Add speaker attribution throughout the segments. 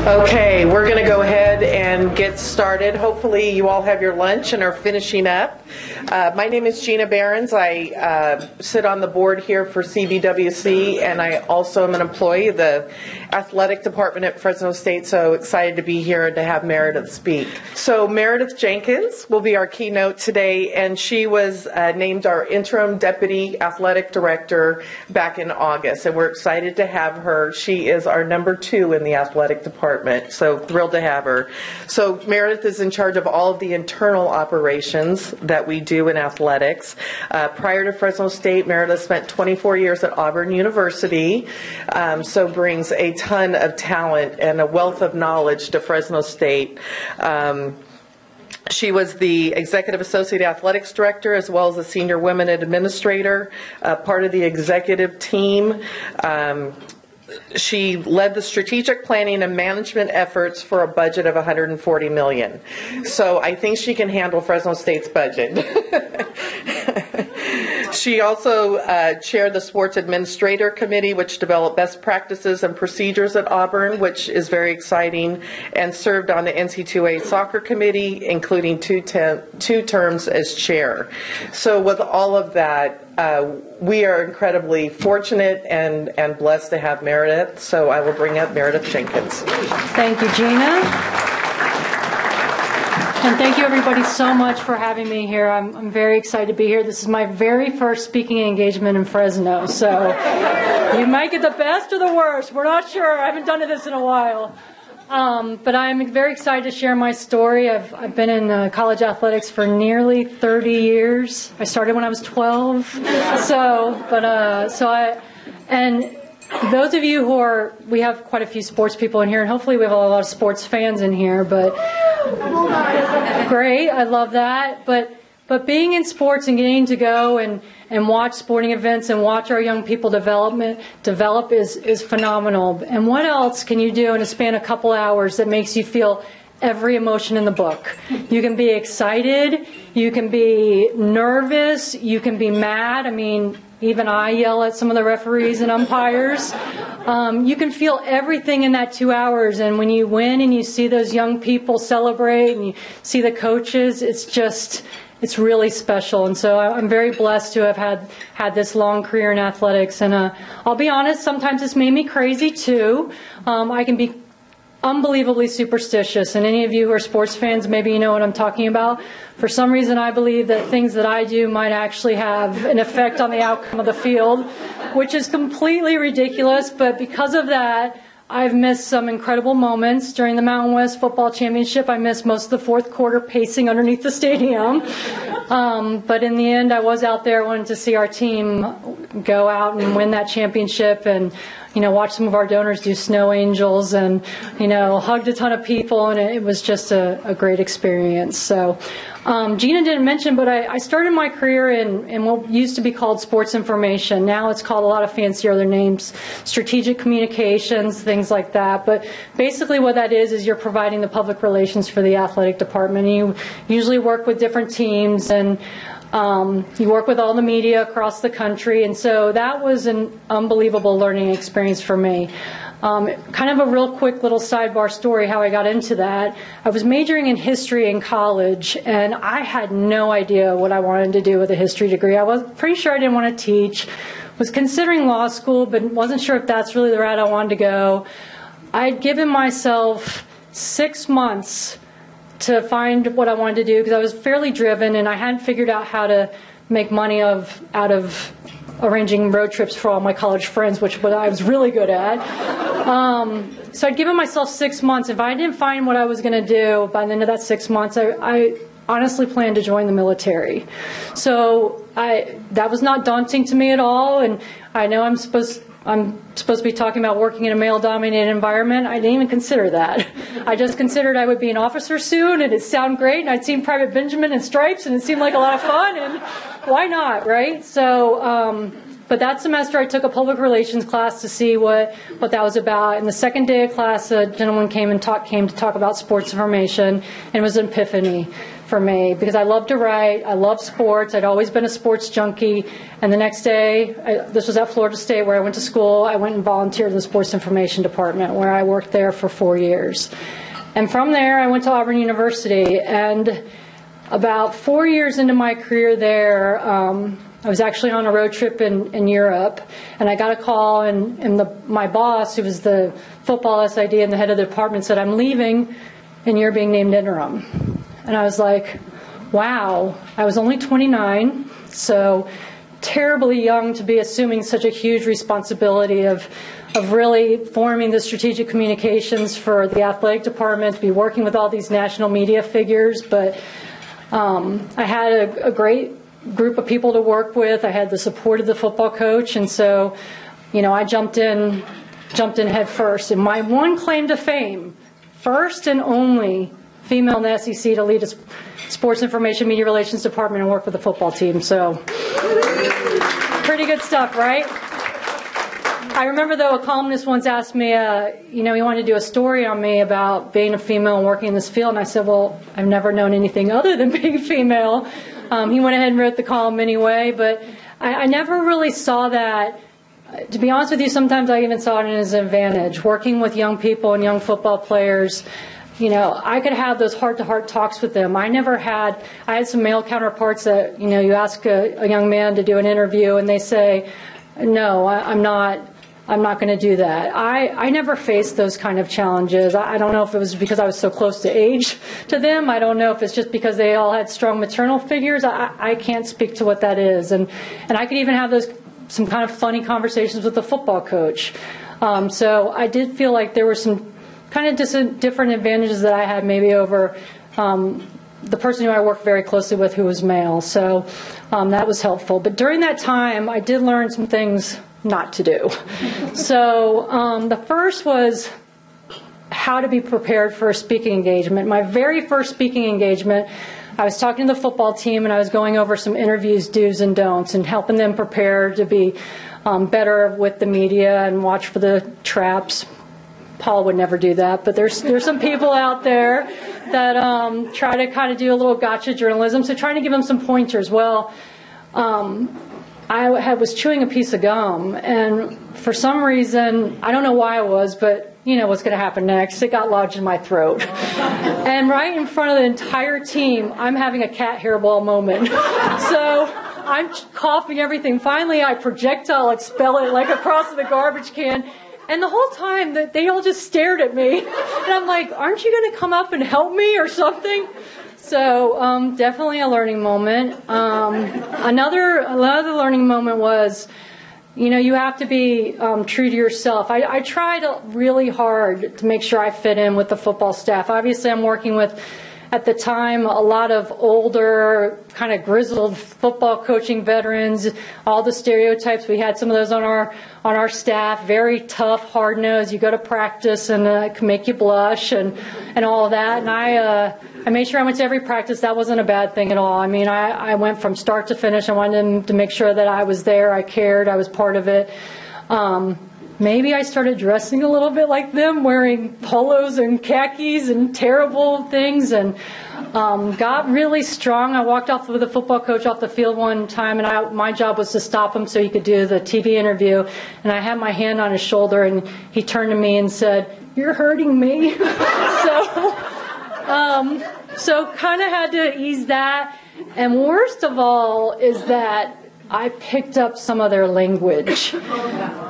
Speaker 1: Okay, we're going to go ahead and get started. Hopefully you all have your lunch and are finishing up. My name is Gina Behrens. I sit on the board here for CBWC, and I also am an employee of the athletic department at Fresno State, so excited to be here and to have Meredith speak. So Meredith Jenkins will be our keynote today, and she was named our interim deputy athletic director back in August, and we're excited to have her. She is our number 2 in the athletic department, so thrilled to have her. So Meredith is in charge of all of the internal operations that we do in athletics. Prior to Fresno State, Meredith spent 24 years at Auburn University, so brings a ton of talent and a wealth of knowledge to Fresno State. She was the Executive Associate Athletics Director as well as the Senior Women Administrator, part of the executive team. She led the strategic planning and management efforts for a budget of $140 million. So I think she can handle Fresno State's budget. She also chaired the Sports Administrator Committee, which developed best practices and procedures at Auburn, which is very exciting, and served on the NC2A Soccer Committee, including two terms as chair. So with all of that, we are incredibly fortunate and blessed to have Meredith. So I will bring up Meredith Jenkins.
Speaker 2: Thank you, Gina. And thank you, everybody, so much for having me here. I'm very excited to be here. This is my very first speaking engagement in Fresno, so you might get the best or the worst. We're not sure. I haven't done this in a while. But I'm very excited to share my story. I've been in college athletics for nearly 30 years. I started when I was 12. And those of you we have quite a few sports people in here, and hopefully we have a lot of sports fans in here, but great, I love that. But being in sports and getting to go and watch sporting events and watch our young people develop is phenomenal. And what else can you do in a span of a couple hours that makes you feel every emotion in the book? You can be excited, you can be nervous, you can be mad. I mean, even I yell at some of the referees and umpires. You can feel everything in that 2 hours, and when you win and you see those young people celebrate and you see the coaches, it's really special. And so I'm very blessed to have had this long career in athletics. And I'll be honest, sometimes it's made me crazy too. I can be unbelievably superstitious, and any of you who are sports fans, maybe you know what I'm talking about. For some reason, I believe that things that I do might actually have an effect on the outcome of the field, which is completely ridiculous. But because of that, I've missed some incredible moments. During the Mountain West Football Championship, I missed most of the fourth quarter pacing underneath the stadium. But in the end, I was out there wanting to see our team go out and win that championship, and watch some of our donors do snow angels, and hugged a ton of people, and it was just a great experience. So Gina didn't mention, but I started my career in what used to be called sports information. Now it's called a lot of fancier other names, strategic communications, things like that. But basically what that is you're providing the public relations for the athletic department. You usually work with different teams, and you work with all the media across the country, and so that was an unbelievable learning experience for me. Kind of a real quick little sidebar story how I got into that. I was majoring in history in college, and I had no idea what I wanted to do with a history degree. I was pretty sure I didn't want to teach, was considering law school, but wasn't sure if that's really the route I wanted to go. I had given myself 6 months to find what I wanted to do because I was fairly driven, and I hadn't figured out how to make money out of arranging road trips for all my college friends, which I was really good at. So I'd given myself 6 months. If I didn't find what I was going to do by the end of that 6 months, I honestly planned to join the military. So that was not daunting to me at all, and I know I'm supposed to be talking about working in a male-dominated environment. I didn't even consider that. I just considered I would be an officer soon, and it sounded great, and I'd seen Private Benjamin in stripes, and it seemed like a lot of fun, and why not, right? So, but that semester I took a public relations class to see what that was about. And the second day of class, a gentleman came to talk about sports information, and it was an epiphany. for me because I love to write. I love sports. I'd always been a sports junkie. And the next day, this was at Florida State where I went to school, I went and volunteered in the sports information department where I worked there for 4 years. And from there, I went to Auburn University. And about 4 years into my career there, I was actually on a road trip in Europe, and I got a call, and my boss, who was the football SID and the head of the department, said, "I'm leaving, and you're being named interim." And I was like, wow. I was only 29, so terribly young to be assuming such a huge responsibility of really forming the strategic communications for the athletic department, to be working with all these national media figures. But I had a great group of people to work with. I had the support of the football coach, and so, I jumped in head first. And my one claim to fame, first and only female in the SEC to lead a sports information media relations department and work with the football team. So, pretty good stuff, right? I remember, though, a columnist once asked me, he wanted to do a story on me about being a female and working in this field, and I said, well, I've never known anything other than being female. He went ahead and wrote the column anyway, but I never really saw that. To be honest with you, sometimes I even saw it as an advantage. Working with young people and young football players, I could have those heart-to-heart talks with them. I had some male counterparts that, you ask a young man to do an interview and they say, no, I'm not going to do that. I never faced those kind of challenges. I don't know if it was because I was so close to age to them. I don't know if it's just because they all had strong maternal figures. I can't speak to what that is. And I could even have some kind of funny conversations with the football coach. So I did feel like there were some kind of different advantages that I had maybe over the person who I worked very closely with who was male. So that was helpful. But during that time, I did learn some things not to do. So the first was how to be prepared for a speaking engagement. My very first speaking engagement, I was talking to the football team and I was going over some interviews, do's and don'ts, and helping them prepare to be better with the media and watch for the traps. Paul would never do that, but there's some people out there that try to kind of do a little gotcha journalism, so trying to give them some pointers. Well, I was chewing a piece of gum, and for some reason, I don't know why I was, but you know what's going to happen next. It got lodged in my throat. And right in front of the entire team, I'm having a cat hairball moment. So I'm coughing everything. Finally, I projectile expel it like across the garbage can. And the whole time, they all just stared at me. And I'm like, aren't you going to come up and help me or something? So definitely a learning moment. Another learning moment was, you have to be true to yourself. I tried really hard to make sure I fit in with the football staff. Obviously, I'm working with, at the time, a lot of older, kind of grizzled football coaching veterans, all the stereotypes. We had some of those on our staff, very tough, hard-nosed. You go to practice and it can make you blush and all of that. And I made sure I went to every practice. That wasn't a bad thing at all. I mean, I went from start to finish. I wanted them to make sure that I was there, I cared, I was part of it. Maybe I started dressing a little bit like them, wearing polos and khakis and terrible things, and got really strong. I walked off with a football coach off the field one time, and my job was to stop him so he could do the TV interview. And I had my hand on his shoulder, and he turned to me and said, "You're hurting me." So kind of had to ease that. And worst of all is that I picked up some of their language.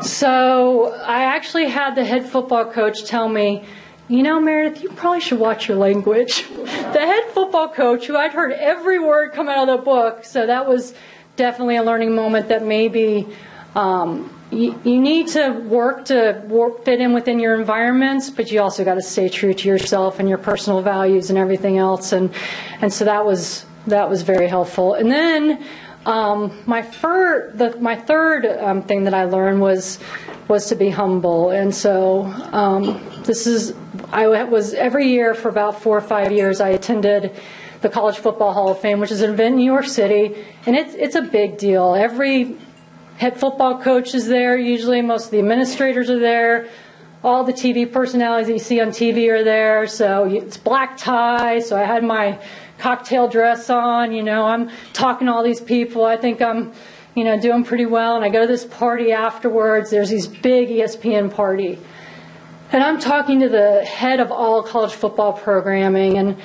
Speaker 2: So I actually had the head football coach tell me, Meredith, you probably should watch your language. The head football coach, who I'd heard every word come out of the book, so that was definitely a learning moment that maybe you need to work to fit in within your environments, but you also got to stay true to yourself and your personal values and everything else. And so that was very helpful. And then my third thing that I learned was to be humble. And so I was every year for about 4 or 5 years, I attended the College Football Hall of Fame, which is an event in New York City, and it's a big deal. Every head football coach is there, usually most of the administrators are there, all the TV personalities that you see on TV are there, so it's black tie, so I had my cocktail dress on, I'm talking to all these people. I think I'm, doing pretty well. And I go to this party afterwards. There's these big ESPN party. And I'm talking to the head of all college football programming, and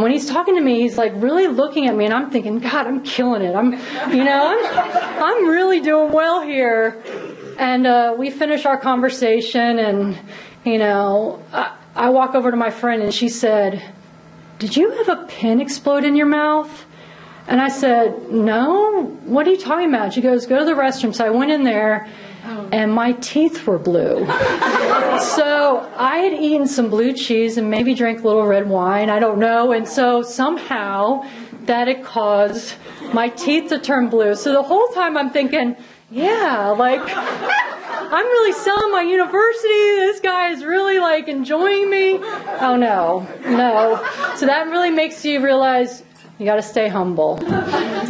Speaker 2: when he's talking to me, he's like really looking at me, and I'm thinking, God, I'm killing it. I'm really doing well here. And we finish our conversation, and I walk over to my friend, and she said, "Did you have a pin explode in your mouth?" And I said, "No. What are you talking about?" She goes, "Go to the restroom." So I went in there. And my teeth were blue. So I had eaten some blue cheese and maybe drank a little red wine, I don't know. And so somehow that had caused my teeth to turn blue. So the whole time I'm thinking, yeah, like I'm really selling my university. This guy is really like enjoying me. Oh, no. So that really makes you realize you got to stay humble.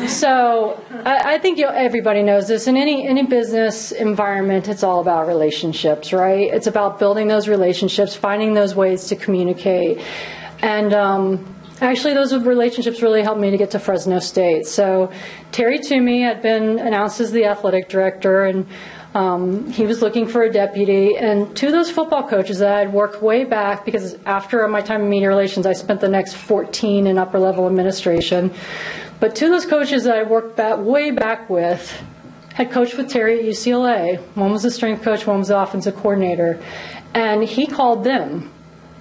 Speaker 2: So I think everybody knows this. In any business environment, it's all about relationships, right? It's about building those relationships, finding those ways to communicate. And actually, those relationships really helped me to get to Fresno State. So Terry Toomey had been announced as the athletic director, and he was looking for a deputy, and two of those football coaches that I had worked way back, because after my time in media relations, I spent the next 14 in upper level administration. But two of those coaches that I worked way back with had coached with Terry at UCLA. One was the strength coach, one was the offensive coordinator. And he called them.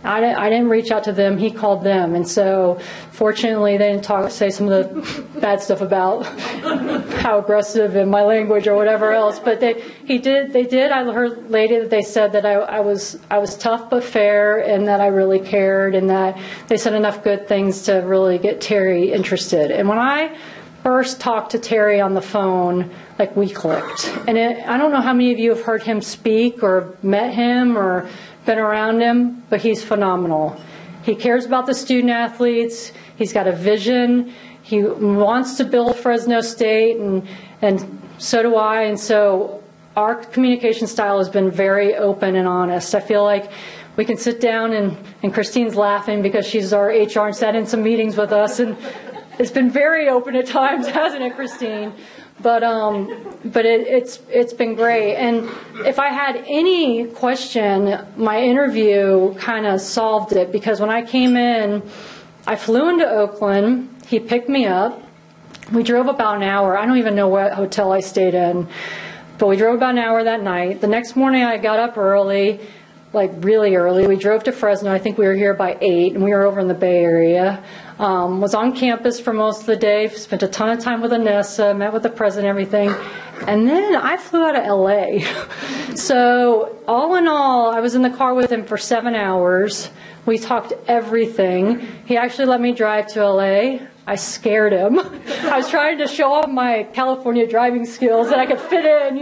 Speaker 2: I didn't reach out to them, he called them. And so fortunately they didn't say some of the bad stuff about how aggressive in my language or whatever else. But they did. I heard later that they said that I was tough but fair, and that I really cared, and that they said enough good things to really get Terry interested. And when I first talked to Terry on the phone, like, we clicked. And I don't know how many of you have heard him speak or met him or been around him, but he's phenomenal. He cares about the student athletes. He's got a vision. He wants to build Fresno State, and so do I. And so our communication style has been very open and honest. I feel like we can sit down, and Christine's laughing because she's our HR and sat in some meetings with us, and it's been very open at times, hasn't it, Christine? But it's been great. And if I had any question, my interview kind of solved it, because when I came in, I flew into Oakland. He picked me up. We drove about an hour. I don't even know what hotel I stayed in, but we drove about an hour that night. The next morning I got up early, like really early. We drove to Fresno. I think we were here by 8, and we were over in the Bay Area. Was on campus for most of the day, spent a ton of time with Anessa, met with the president, everything. And then I flew out of LA. So all in all, I was in the car with him for 7 hours. We talked everything. He actually let me drive to LA. I scared him. I was trying to show off my California driving skills that I could fit in,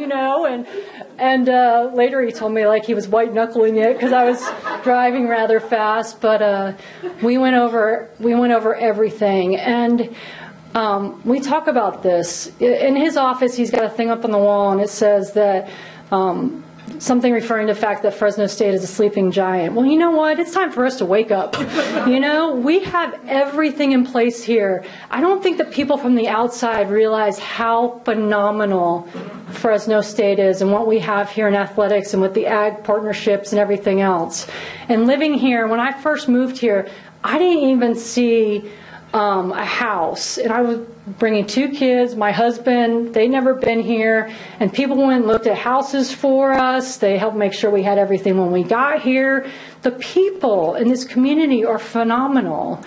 Speaker 2: and later he told me like he was white knuckling it because I was driving rather fast. But we went over everything, and we talk about this. In his office, he's got a thing up on the wall, and it says that something referring to the fact that Fresno State is a sleeping giant. Well, you know what? It's time for us to wake up. We have everything in place here. I don't think that people from the outside realize how phenomenal Fresno State is and what we have here in athletics and with the ag partnerships and everything else. And living here, when I first moved here, I didn't even see a house, and I was bringing 2 kids, my husband, they'd never been here, and people went and looked at houses for us. They helped make sure we had everything when we got here. The people in this community are phenomenal,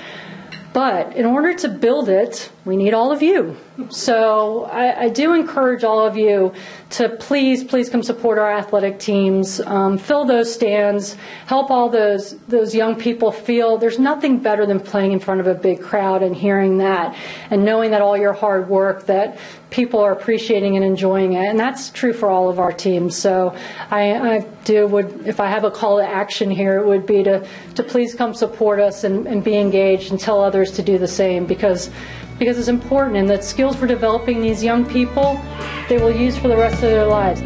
Speaker 2: but in order to build it, we need all of you. So I do encourage all of you to please come support our athletic teams, fill those stands, help all those young people feel there's nothing better than playing in front of a big crowd and hearing that and knowing that all your hard work, that people are appreciating and enjoying it. And that's true for all of our teams. So if I have a call to action here, it would be to please come support us and be engaged and tell others to do the same, because it's important, and the skills we're developing these young people, they will use for the rest of their lives.